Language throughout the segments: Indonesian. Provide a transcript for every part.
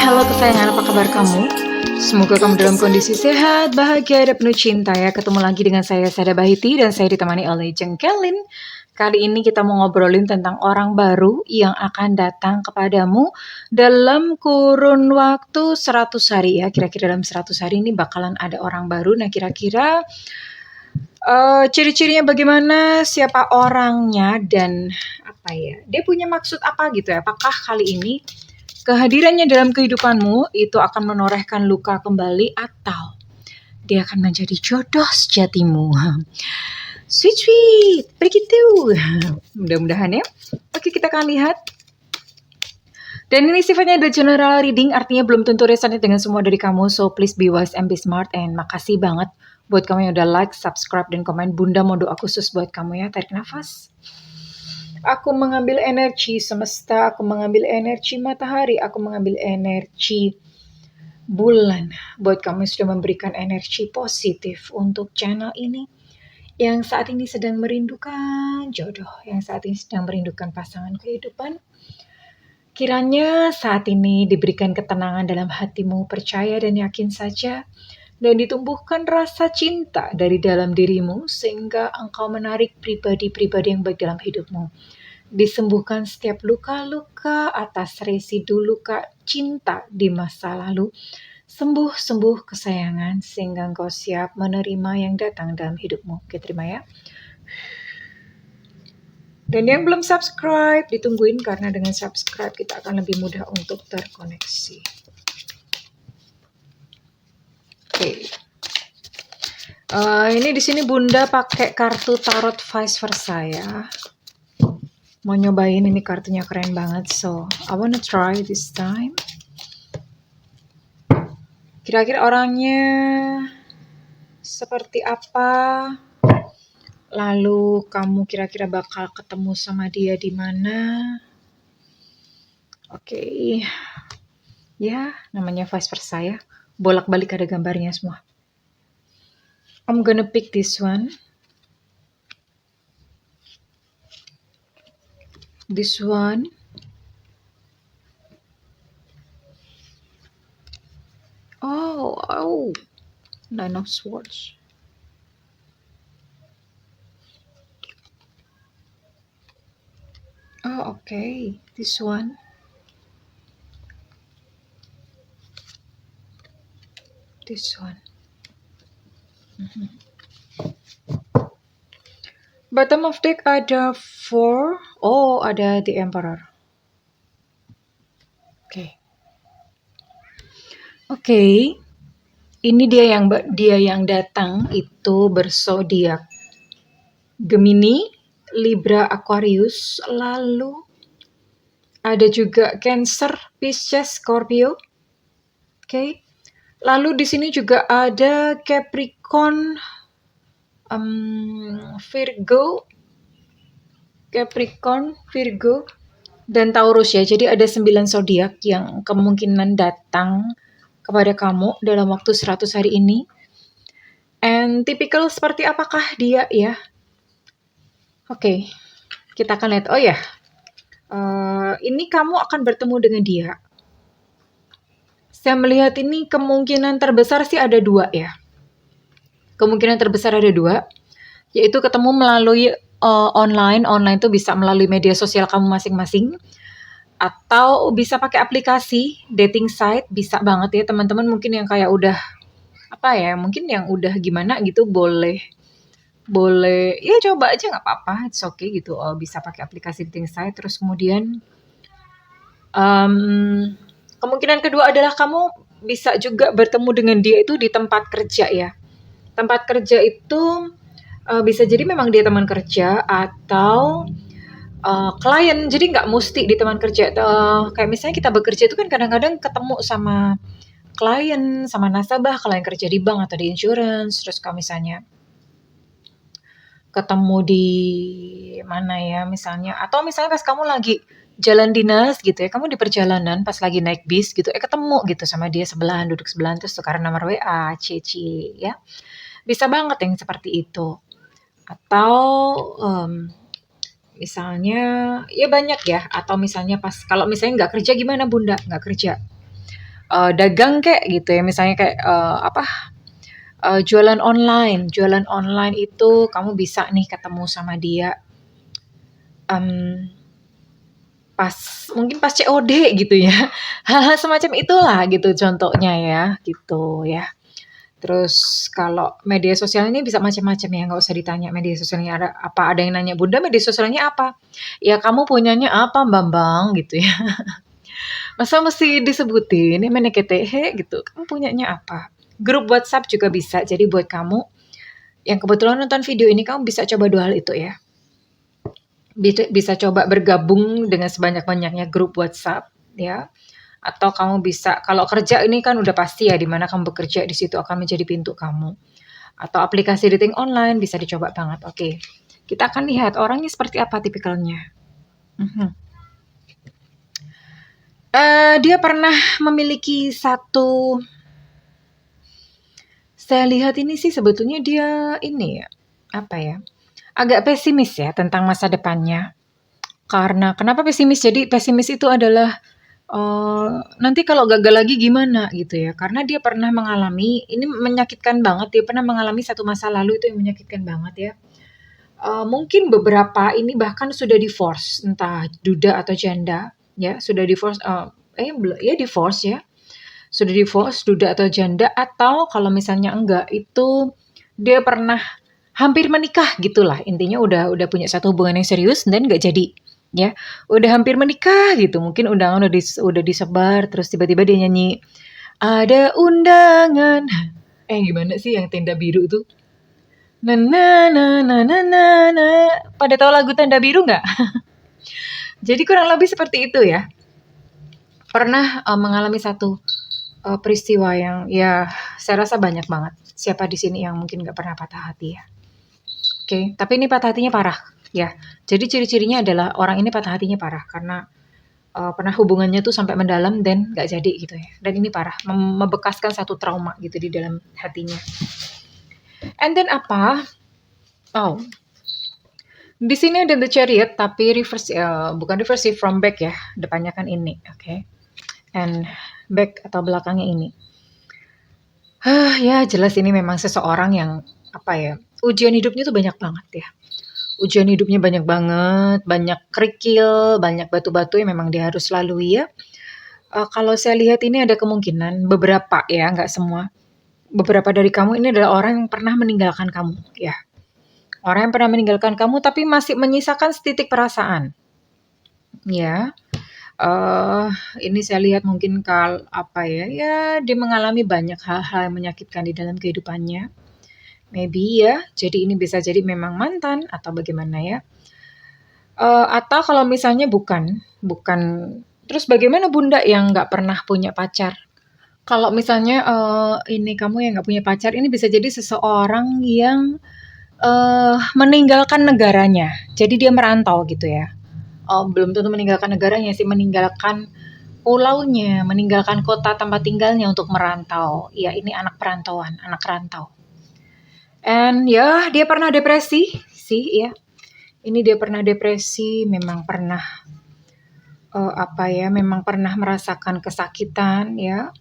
Halo kesayangan, apa kabar kamu? Semoga kamu dalam kondisi sehat, bahagia, dan penuh cinta ya. Ketemu lagi dengan saya, Sada Bahiti, dan saya ditemani oleh Jengkelin. Kali ini kita mau ngobrolin tentang orang baru yang akan datang kepadamu dalam kurun waktu 100 hari ya. Kira-kira dalam 100 hari ini bakalan ada orang baru. Nah, kira-kira ciri-cirinya bagaimana, siapa orangnya, dan apa ya, dia punya maksud apa gitu ya. Apakah kali ini kehadirannya dalam kehidupanmu itu akan menorehkan luka kembali atau dia akan menjadi jodoh sejatimu. Sweet sweet, begitu. Mudah-mudahan ya. Oke, kita akan lihat. Dan ini sifatnya adalah general reading, artinya belum tentu resonate dengan semua dari kamu. So please be wise and be smart. And makasih banget buat kamu yang udah like, subscribe, dan komen. Bunda mau doa khusus buat kamu ya. Tarik nafas. Aku mengambil energi semesta, aku mengambil energi matahari, aku mengambil energi bulan. Buat kamu yang sudah memberikan energi positif untuk channel ini, yang saat ini sedang merindukan jodoh, yang saat ini sedang merindukan pasangan kehidupan. Kiranya saat ini diberikan ketenangan dalam hatimu, percaya dan yakin saja, dan ditumbuhkan rasa cinta dari dalam dirimu, sehingga engkau menarik pribadi-pribadi yang baik dalam hidupmu. Disembuhkan setiap luka-luka atas residu luka cinta di masa lalu. Sembuh-sembuh kesayangan sehingga engkau siap menerima yang datang dalam hidupmu. Oke, terima ya. Dan yang belum subscribe, ditungguin karena dengan subscribe kita akan lebih mudah untuk terkoneksi. Oke. Ini di sini Bunda pakai kartu tarot vice versa ya. Mau nyobain, ini kartunya keren banget. So, I wanna try this time. Kira-kira orangnya seperti apa? Lalu kamu kira-kira bakal ketemu sama dia di mana? Oke. Ya, namanya vice versa ya. Bolak-balik ada gambarnya semua. I'm gonna pick this one. This one. Oh. Nine of Swords. Oh, okay. This one. This one. Bottom of deck ada 4. Oh, ada the Emperor. Oke. Ini dia yang datang itu berzodiak Gemini, Libra, Aquarius, lalu ada juga Cancer, Pisces, Scorpio. Oke. Lalu di sini juga ada Capricorn, Virgo, dan Taurus ya. Jadi ada 9 zodiak yang kemungkinan datang kepada kamu dalam waktu 100 hari ini. And typical seperti apakah dia ya? Oke, kita akan lihat. Oh ya, ini kamu akan bertemu dengan dia. Saya melihat ini kemungkinan terbesar sih ada 2 ya. Kemungkinan terbesar ada 2, yaitu ketemu melalui online. Online itu bisa melalui media sosial kamu masing-masing, atau bisa pakai aplikasi dating site, bisa banget ya teman-teman. Mungkin yang kayak udah mungkin yang udah gimana gitu, boleh ya coba aja, nggak apa-apa, it's okay gitu. Bisa pakai aplikasi dating site. Terus kemudian kemungkinan kedua adalah kamu bisa juga bertemu dengan dia itu di tempat kerja ya. Tempat kerja itu bisa jadi memang dia teman kerja atau klien. Jadi nggak mesti di teman kerja. Kayak misalnya kita bekerja itu kan kadang-kadang ketemu sama klien, sama nasabah, kalau yang kerja di bank atau di insurance. Terus kalau misalnya ketemu di mana ya misalnya, atau misalnya pas kamu lagi jalan dinas gitu ya, kamu di perjalanan pas lagi naik bis gitu, ketemu gitu sama dia sebelahan, duduk sebelahan, terus tukaran nomor WA, cici ya. Bisa banget yang seperti itu. Atau misalnya ya banyak ya, atau misalnya pas kalau misalnya nggak kerja, gimana Bunda? Nggak kerja. dagang kayak gitu ya, misalnya kayak jualan online. Jualan online itu kamu bisa nih ketemu sama dia em, pas mungkin pas COD gitu ya. Hal-hal semacam itulah gitu contohnya ya, gitu ya. Terus kalau media sosial ini bisa macam-macam ya, nggak usah ditanya media sosialnya ada apa. Ada yang nanya, "Bunda media sosialnya apa?" Ya kamu punyanya apa Bambang gitu ya. Masa mesti disebutin, ini meneketehe gitu, kamu punyanya apa? Grup WhatsApp juga bisa, jadi buat kamu yang kebetulan nonton video ini kamu bisa coba 2 hal itu ya. Bisa coba bergabung dengan sebanyak-banyaknya grup WhatsApp ya, atau kamu bisa kalau kerja ini kan udah pasti ya di mana kamu bekerja di situ akan menjadi pintu kamu. Atau aplikasi dating online bisa dicoba banget. Oke, kita akan lihat orangnya seperti apa tipikalnya. Dia pernah memiliki satu saya lihat ini sih sebetulnya dia ini ya, apa ya, agak pesimis ya tentang masa depannya. Karena kenapa pesimis? Jadi pesimis itu adalah, nanti kalau gagal lagi gimana gitu ya, karena dia pernah mengalami ini menyakitkan banget, dia pernah mengalami satu masa lalu itu yang menyakitkan banget ya. Mungkin beberapa ini bahkan sudah divorce, entah duda atau janda ya, sudah divorce, ya divorce ya. Sudah divorce, duda atau janda, atau kalau misalnya enggak, itu dia pernah hampir menikah gitulah. Intinya udah punya satu hubungan yang serius dan nggak jadi, ya. Udah hampir menikah gitu, mungkin undangan udah disebar, terus tiba-tiba dia nyanyi, "Ada undangan." Gimana sih yang tenda biru tuh? Na na na na na na na. Pada tahu lagu Tenda Biru nggak? Jadi kurang lebih seperti itu ya. Pernah mengalami satu peristiwa yang ya saya rasa banyak banget. Siapa di sini yang mungkin nggak pernah patah hati ya? Oke, tapi ini patah hatinya parah ya. Jadi ciri-cirinya adalah orang ini patah hatinya parah karena pernah hubungannya tuh sampai mendalam dan nggak jadi gitu ya. Dan ini parah, membekaskan satu trauma gitu di dalam hatinya. And then apa? Oh, di sini ada the chariot tapi reverse, bukan reverse sih, from back ya. Depannya kan ini, oke. And back atau belakangnya ini. Ya jelas ini memang seseorang yang apa ya, ujian hidupnya tuh banyak banget ya. Ujian hidupnya banyak banget, banyak kerikil, banyak batu-batu yang memang dia harus lalui ya. Kalau saya lihat ini ada kemungkinan beberapa ya, nggak semua. Beberapa dari kamu ini adalah orang yang pernah meninggalkan kamu ya. Orang yang pernah meninggalkan kamu tapi masih menyisakan setitik perasaan. Ya. Ini saya lihat mungkin apa ya, ya dia mengalami banyak hal-hal yang menyakitkan di dalam kehidupannya. Maybe ya, jadi ini bisa jadi memang mantan atau bagaimana ya. Atau kalau misalnya bukan, terus bagaimana Bunda yang nggak pernah punya pacar? Kalau misalnya, ini kamu yang nggak punya pacar, ini bisa jadi seseorang yang, meninggalkan negaranya. Jadi dia merantau gitu ya. Belum tentu meninggalkan negaranya sih, meninggalkan pulaunya, meninggalkan kota tempat tinggalnya untuk merantau. Ya ini anak perantauan, anak rantau. And ya dia pernah depresi sih ya. Ini dia pernah depresi, memang pernah, memang pernah merasakan kesakitan ya.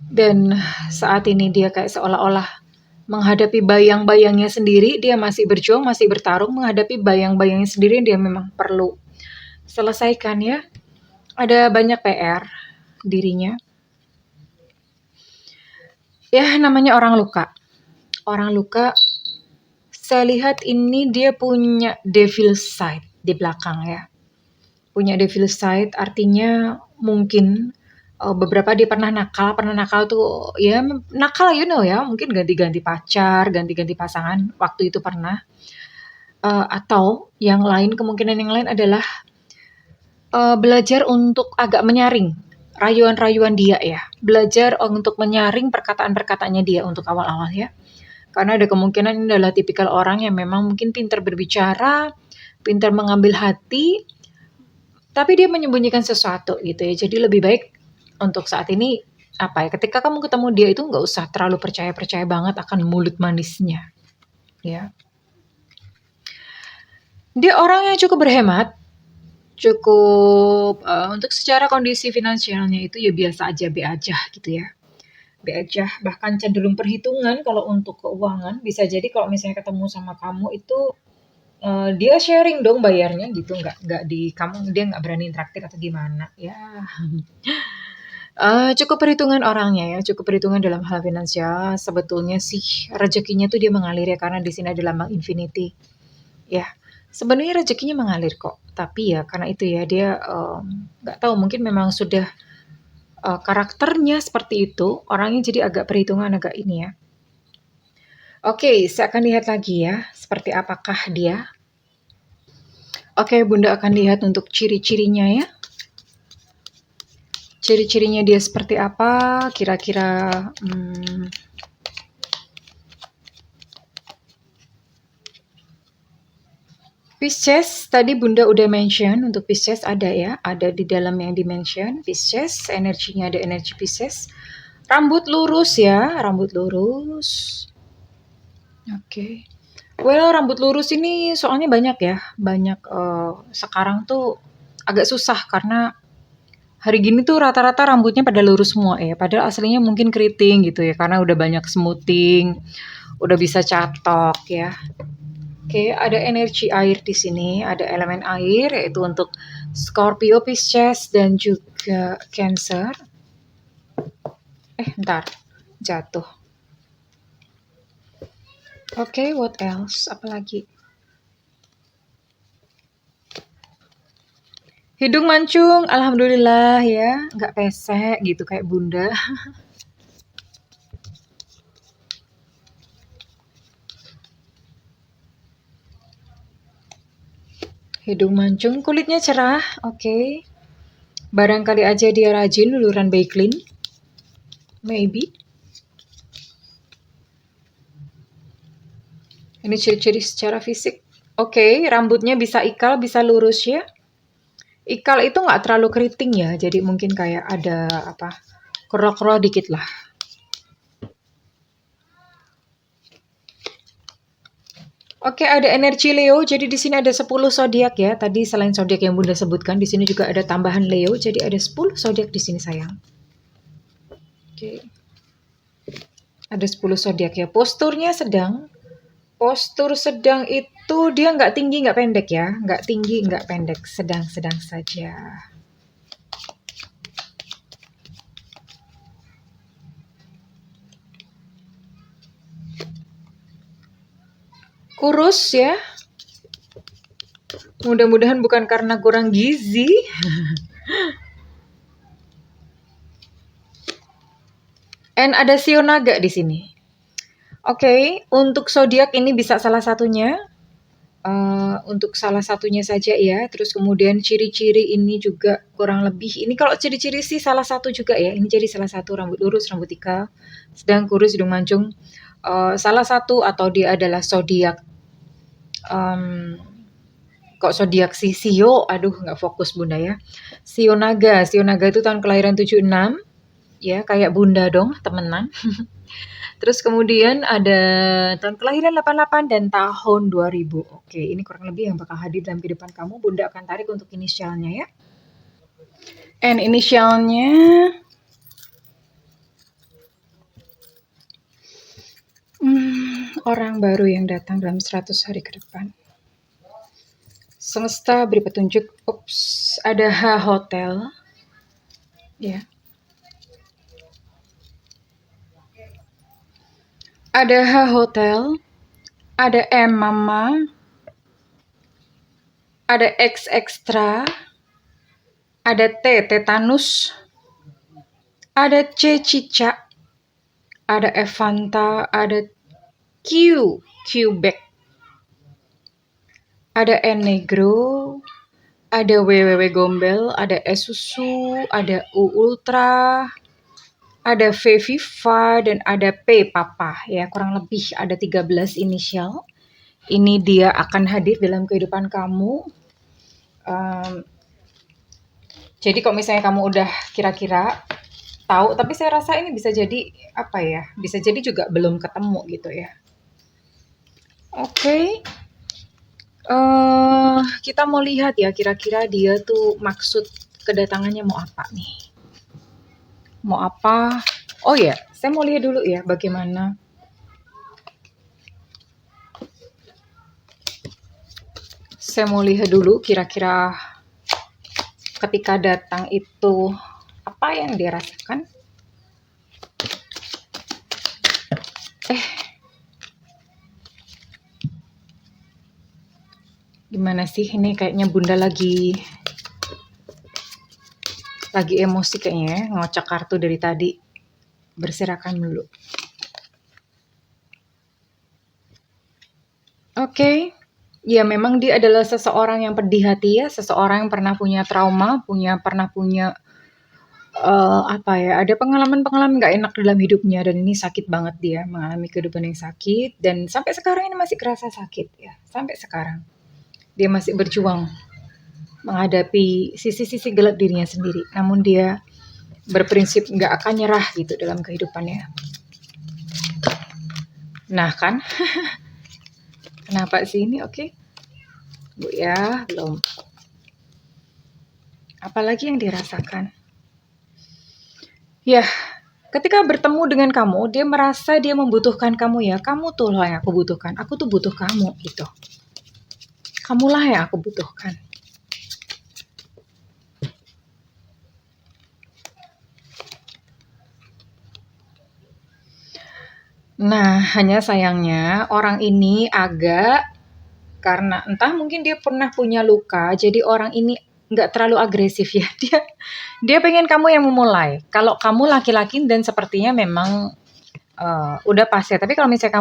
Dan saat ini dia kayak seolah-olah menghadapi bayang-bayangnya sendiri, dia masih berjuang, masih bertarung menghadapi bayang-bayangnya sendiri yang dia memang perlu selesaikan ya. Ada banyak PR dirinya. Ya namanya orang luka. Orang luka, saya lihat ini dia punya devil side di belakang ya. Punya devil side artinya mungkin beberapa dia pernah nakal tuh ya nakal ya, mungkin ganti-ganti pacar, ganti-ganti pasangan, waktu itu pernah. Atau kemungkinan yang lain adalah belajar untuk agak menyaring rayuan-rayuan dia ya. Belajar untuk menyaring perkataan-perkataannya dia untuk awal-awal ya. Karena ada kemungkinan ini adalah tipikal orang yang memang mungkin pintar berbicara, pintar mengambil hati, tapi dia menyembunyikan sesuatu gitu ya. Jadi lebih baik untuk saat ini ketika kamu ketemu dia itu nggak usah terlalu percaya banget akan mulut manisnya ya. Dia orang yang cukup berhemat, Cukup, untuk secara kondisi finansialnya itu ya biasa aja, B aja gitu ya, B aja. Bahkan cenderung perhitungan kalau untuk keuangan, bisa jadi kalau misalnya ketemu sama kamu itu, dia sharing dong bayarnya gitu, nggak di kamu dia nggak berani traktir atau gimana, ya. Cukup perhitungan orangnya ya, cukup perhitungan dalam hal finansial. Sebetulnya sih rezekinya tuh dia mengalir ya, karena di sini ada lambang infinity. Ya, sebenarnya rezekinya mengalir kok, tapi ya karena itu ya dia, nggak tahu mungkin memang sudah, karakternya seperti itu, orangnya jadi agak perhitungan, agak ini ya. Oke, saya akan lihat lagi ya, seperti apakah dia. Oke, Bunda akan lihat untuk ciri-cirinya ya. Ciri-cirinya dia seperti apa, kira-kira, Pisces, tadi Bunda udah mention untuk Pisces ada ya, ada di dalam yang di-mention, Pisces, energinya ada energi Pisces. Rambut lurus ya, rambut lurus. Oke. Well, rambut lurus ini soalnya banyak ya, banyak, sekarang tuh agak susah karena hari gini tuh rata-rata rambutnya pada lurus semua ya, padahal aslinya mungkin keriting gitu ya, karena udah banyak smoothing, udah bisa catok ya. Oke, ada energi air di sini, ada elemen air yaitu untuk Scorpio, Pisces dan juga Cancer. Bentar, jatuh. Oke, what else? Apalagi? Hidung mancung, alhamdulillah ya, nggak pesek gitu kayak Bunda. Hidung mancung, kulitnya cerah, oke. Barangkali aja dia rajin luluran Baiklin. Maybe. Ini ciri-ciri secara fisik. Oke, rambutnya bisa ikal, bisa lurus ya. Ikal itu nggak terlalu keriting ya, jadi mungkin kayak ada apa, kero-kero dikit lah. Oke, ada energi Leo, jadi di sini ada 10 zodiak ya. Tadi selain zodiak yang Bunda sebutkan, di sini juga ada tambahan Leo, jadi ada 10 zodiak di sini sayang. Oke. Ada 10 zodiak ya. Posturnya sedang. Postur sedang itu dia nggak tinggi, nggak pendek ya. Nggak tinggi, nggak pendek. Sedang-sedang saja. Kurus ya. Mudah-mudahan bukan karena kurang gizi. And ada Shio naga di sini. Oke, untuk zodiak ini bisa salah satunya. Untuk salah satunya saja ya. Terus kemudian ciri-ciri ini juga kurang lebih. Ini kalau ciri-ciri sih salah satu juga ya. Ini jadi salah satu, rambut lurus, rambut ikal, sedang kurus, hidung mancung. Salah satu atau dia adalah zodiak. Kok zodiak si Shio? Aduh, nggak fokus Bunda ya. Shio naga. Shio naga itu tahun kelahiran 76. Ya, kayak Bunda dong, temenan. Terus kemudian ada tahun kelahiran 88 dan tahun 2000. Oke, ini kurang lebih yang bakal hadir dalam kehidupan kamu. Bunda akan tarik untuk inisialnya ya. And inisialnya orang baru yang datang dalam 100 hari ke depan. Semesta beri petunjuk. Ups, ada H Hotel. Ya. Ada H Hotel, ada M Mama, ada X Extra, ada T Tetanus, ada C Cicak, ada F Fanta, ada Q Quebec, ada N Negro, ada WWW Gombel, ada S Susu, ada U Ultra, ada V Viva, dan ada P Papa ya, kurang lebih ada 13 inisial. Ini dia akan hadir dalam kehidupan kamu. Jadi kalau misalnya kamu udah kira-kira tahu, tapi saya rasa ini bisa jadi apa ya? Bisa jadi juga belum ketemu gitu ya. Oke. kita mau lihat ya kira-kira dia tuh maksud kedatangannya mau apa nih? Mau apa? Oh ya, saya mau lihat dulu ya bagaimana. Saya mau lihat dulu kira-kira ketika datang itu apa yang dia rasakan. Gimana sih ini kayaknya Bunda lagi emosi kayaknya ya, ngocok kartu dari tadi. Berserakan dulu. Oke. Ya memang dia adalah seseorang yang pedih hati ya, seseorang yang pernah punya trauma, pernah punya apa ya, ada pengalaman-pengalaman nggak enak dalam hidupnya dan ini sakit banget dia mengalami kehidupan yang sakit dan sampai sekarang ini masih kerasa sakit ya, sampai sekarang. Dia masih berjuang menghadapi sisi-sisi gelap dirinya sendiri, namun dia berprinsip nggak akan nyerah gitu dalam kehidupannya. Nah kan, kenapa sih ini? Oke. Bu ya, belum. Apalagi yang dirasakan? Ya, ketika bertemu dengan kamu, dia merasa dia membutuhkan kamu ya. Kamu tuh loh yang aku butuhkan. Aku tuh butuh kamu gitu. Kamulah yang aku butuhkan. Nah, hanya sayangnya orang ini agak karena entah mungkin dia pernah punya luka, jadi orang ini nggak terlalu agresif ya. Dia pengen kamu yang memulai. Kalau kamu laki-laki dan sepertinya memang udah pas ya. Tapi kalau misalnya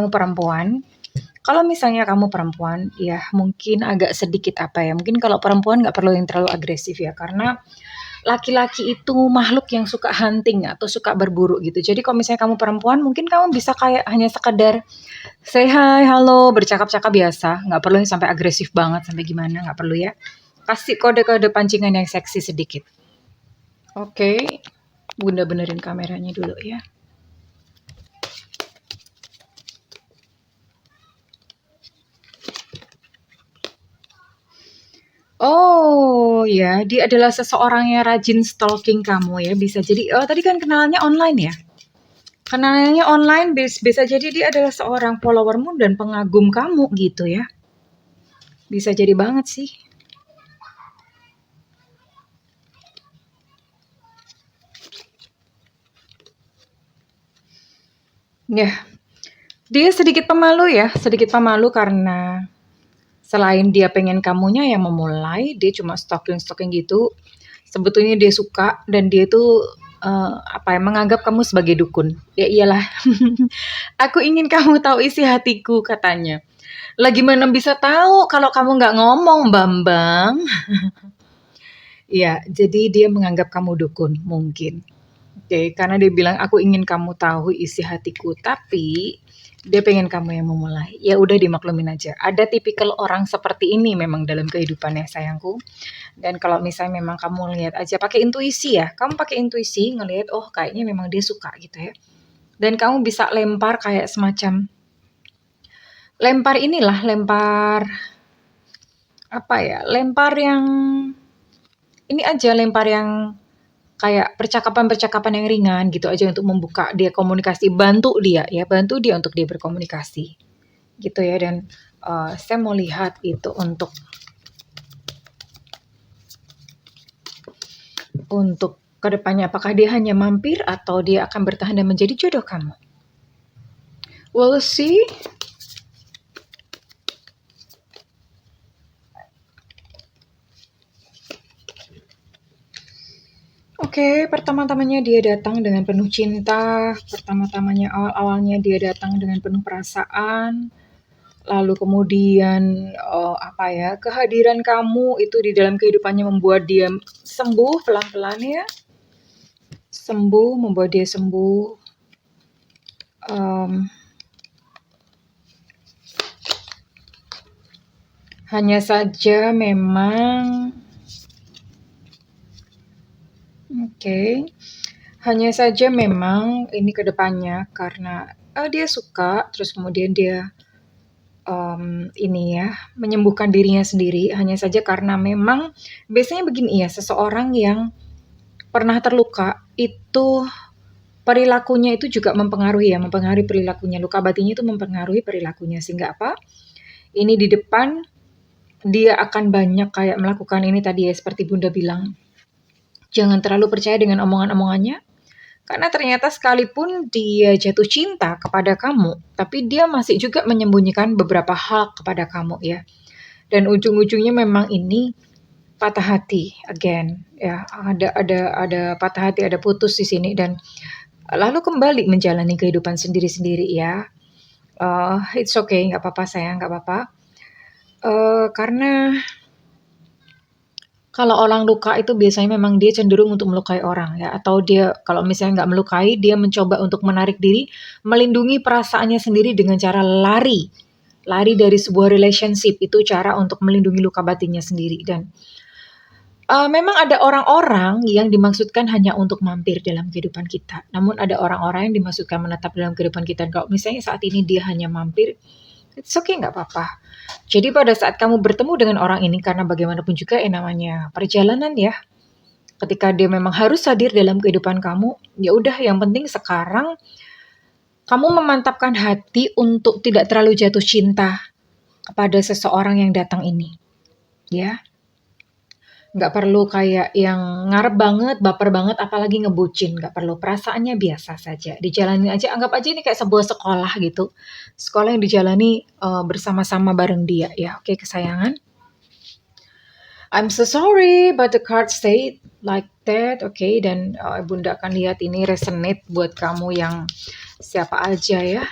kamu perempuan, ya mungkin agak sedikit apa ya. Mungkin kalau perempuan nggak perlu yang terlalu agresif ya, karena laki-laki itu makhluk yang suka hunting atau suka berburu gitu. Jadi kalau misalnya kamu perempuan, mungkin kamu bisa kayak hanya sekadar say hi, halo, bercakap-cakap biasa. Nggak perlu yang sampai agresif banget, sampai gimana, nggak perlu ya. Kasih kode-kode pancingan yang seksi sedikit. Oke, Bunda benerin kameranya dulu ya. Oh ya, dia adalah seseorang yang rajin stalking kamu ya, bisa jadi tadi kan kenalannya online ya? Kenalannya online, bisa jadi dia adalah seorang followermu dan pengagum kamu gitu ya. Bisa jadi banget sih. Ya, dia sedikit pemalu karena selain dia pengen kamunya yang memulai, dia cuma stalking gitu. Sebetulnya dia suka dan dia tuh menganggap kamu sebagai dukun. Ya iyalah. Aku ingin kamu tahu isi hatiku katanya. Lah gimana bisa tahu kalau kamu nggak ngomong, Bambang? Ya, jadi dia menganggap kamu dukun mungkin. Oke, karena dia bilang aku ingin kamu tahu isi hatiku, tapi dia pengen kamu yang memulai. Ya udah dimaklumin aja. Ada tipikal orang seperti ini memang dalam kehidupannya sayangku. Dan kalau misalnya memang kamu lihat aja pakai intuisi ya. Kamu pakai intuisi ngelihat oh kayaknya memang dia suka gitu ya. Dan kamu bisa lempar kayak semacam lempar apa ya? Lempar yang kayak percakapan-percakapan yang ringan gitu aja untuk membuka dia komunikasi, bantu dia untuk dia berkomunikasi gitu ya. Dan saya mau lihat itu untuk kedepannya apakah dia hanya mampir atau dia akan bertahan dan menjadi jodoh kamu. We'll see. Oke, pertama-tamanya dia datang dengan penuh cinta. Awal-awalnya dia datang dengan penuh perasaan. Lalu kemudian kehadiran kamu itu di dalam kehidupannya membuat dia sembuh pelan-pelan ya. Membuat dia sembuh. Hanya saja memang hanya saja memang ini kedepannya karena dia suka, terus kemudian dia ini ya, menyembuhkan dirinya sendiri. Hanya saja karena memang biasanya begini ya, seseorang yang pernah terluka itu perilakunya itu juga mempengaruhi ya, mempengaruhi perilakunya. Luka batinnya itu mempengaruhi perilakunya sehingga apa? Ini di depan dia akan banyak kayak melakukan ini tadi ya, seperti Bunda bilang. Jangan terlalu percaya dengan omongan-omongannya, karena ternyata sekalipun dia jatuh cinta kepada kamu, tapi dia masih juga menyembunyikan beberapa hal kepada kamu ya. Dan ujung-ujungnya memang ini patah hati again ya, ada patah hati, ada putus di sini dan lalu kembali menjalani kehidupan sendiri-sendiri ya. It's okay, nggak apa-apa sayang, nggak apa-apa. Karena kalau orang luka itu biasanya memang dia cenderung untuk melukai orang ya, atau dia kalau misalnya nggak melukai, dia mencoba untuk menarik diri, melindungi perasaannya sendiri dengan cara lari. Lari dari sebuah relationship, itu cara untuk melindungi luka batinnya sendiri. Dan memang ada orang-orang yang dimaksudkan hanya untuk mampir dalam kehidupan kita. Namun ada orang-orang yang dimaksudkan menetap dalam kehidupan kita. Kalau misalnya saat ini dia hanya mampir, it's okay, nggak apa-apa. Jadi pada saat kamu bertemu dengan orang ini, karena bagaimanapun juga namanya perjalanan ya, ketika dia memang harus hadir dalam kehidupan kamu, ya udah yang penting sekarang kamu memantapkan hati untuk tidak terlalu jatuh cinta kepada seseorang yang datang ini. Ya, nggak perlu kayak yang ngarep banget, baper banget, apalagi ngebucin. Nggak perlu, perasaannya biasa saja. Dijalani aja, anggap aja ini kayak sebuah sekolah gitu. Sekolah yang dijalani bersama-sama bareng dia ya. Oke, kesayangan. I'm so sorry, but the card say like that. Oke, dan Bunda akan lihat ini resonate buat kamu yang siapa aja ya.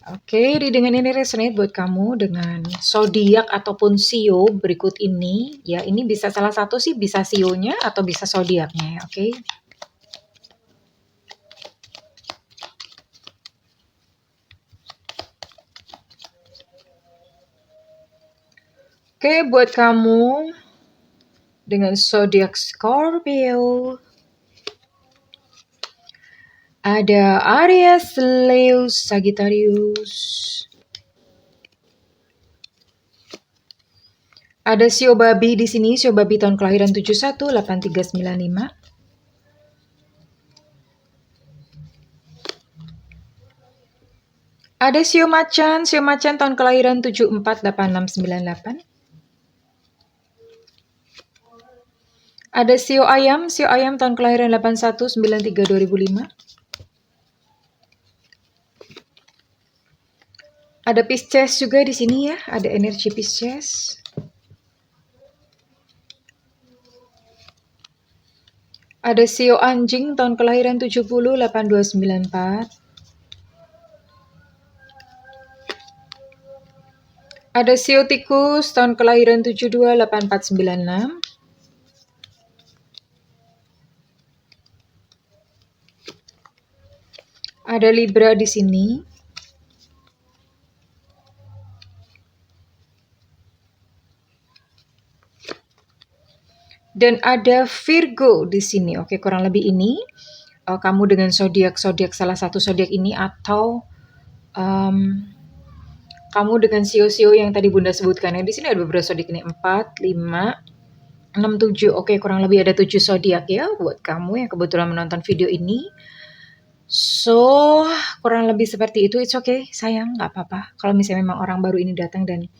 Oke, reading ini resonate buat kamu dengan zodiak ataupun sio berikut ini. Ya, ini bisa salah satu sih, bisa sionya atau bisa zodiaknya ya, oke. Oke, buat kamu dengan zodiak Scorpio. Ada Aries, Leo, Sagittarius. Ada sio babi di sini, sio babi tahun kelahiran 71 8395. Ada sio macan tahun kelahiran 74 8698. Ada sio ayam tahun kelahiran 81 93 2005. Ada Pisces juga di sini ya, ada energi Pisces. Ada sio anjing tahun kelahiran 70 8294. Ada sio tikus tahun kelahiran 72 8496. Ada Libra di sini. Dan ada Virgo di sini. Oke, kurang lebih ini kamu dengan zodiak salah satu zodiak ini, atau kamu dengan sio-sio yang tadi Bunda sebutkan ya. Di sini ada beberapa zodiak ini, 4, 5, 6, 7. Oke, kurang lebih ada 7 zodiak ya buat kamu yang kebetulan menonton video ini. So, kurang lebih seperti itu. It's okay, sayang, nggak apa-apa. Kalau misalnya memang orang baru ini datang dan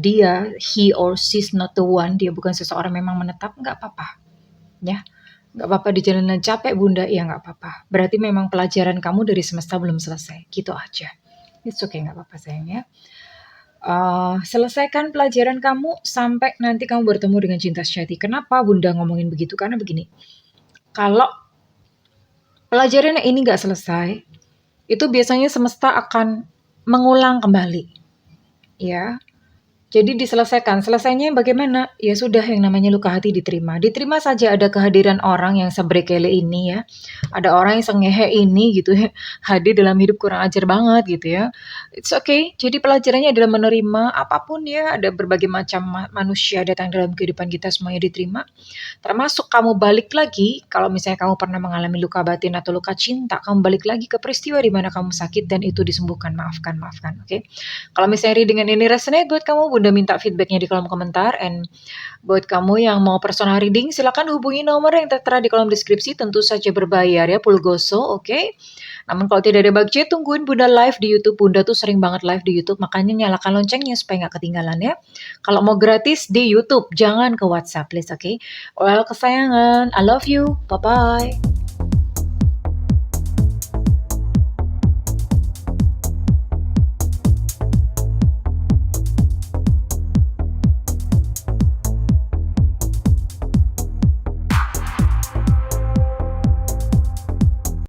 dia, he or she's not the one, dia bukan seseorang memang menetap, nggak apa-apa. Ya, nggak apa-apa di jalanan capek Bunda, ya nggak apa-apa. Berarti memang pelajaran kamu dari semesta belum selesai, gitu aja. It's okay, nggak apa-apa sayang ya. Selesaikan pelajaran kamu sampai nanti kamu bertemu dengan cinta sejati. Kenapa Bunda ngomongin begitu? Karena begini, kalau pelajaran ini nggak selesai, itu biasanya semesta akan mengulang kembali. Ya, Jadi diselesaikan. Selesainya bagaimana? Ya sudah, yang namanya luka hati diterima. Diterima saja ada kehadiran orang yang sebrekele ini ya. Ada orang yang sengehe ini gitu ya. Hadir dalam hidup kurang ajar banget gitu ya. It's okay. Jadi pelajarannya adalah menerima apapun ya. Ada berbagai macam manusia datang dalam kehidupan kita, semuanya diterima. Termasuk kamu balik lagi, kalau misalnya kamu pernah mengalami luka batin atau luka cinta, kamu balik lagi ke peristiwa di mana kamu sakit dan itu disembuhkan. Maafkan, maafkan. Oke. Kalau misalnya dengan ini resonate buat kamu, Bunda minta feedbacknya di kolom komentar. And buat kamu yang mau personal reading, silakan hubungi nomor yang tertera di kolom deskripsi. Tentu saja berbayar ya, Pulgoso, oke? Namun kalau tidak ada budget, tungguin Bunda live di YouTube. Bunda tuh sering banget live di YouTube, makanya nyalakan loncengnya supaya nggak ketinggalan ya. Kalau mau gratis di YouTube, jangan ke WhatsApp, please, oke? Well, kesayangan, I love you, bye-bye.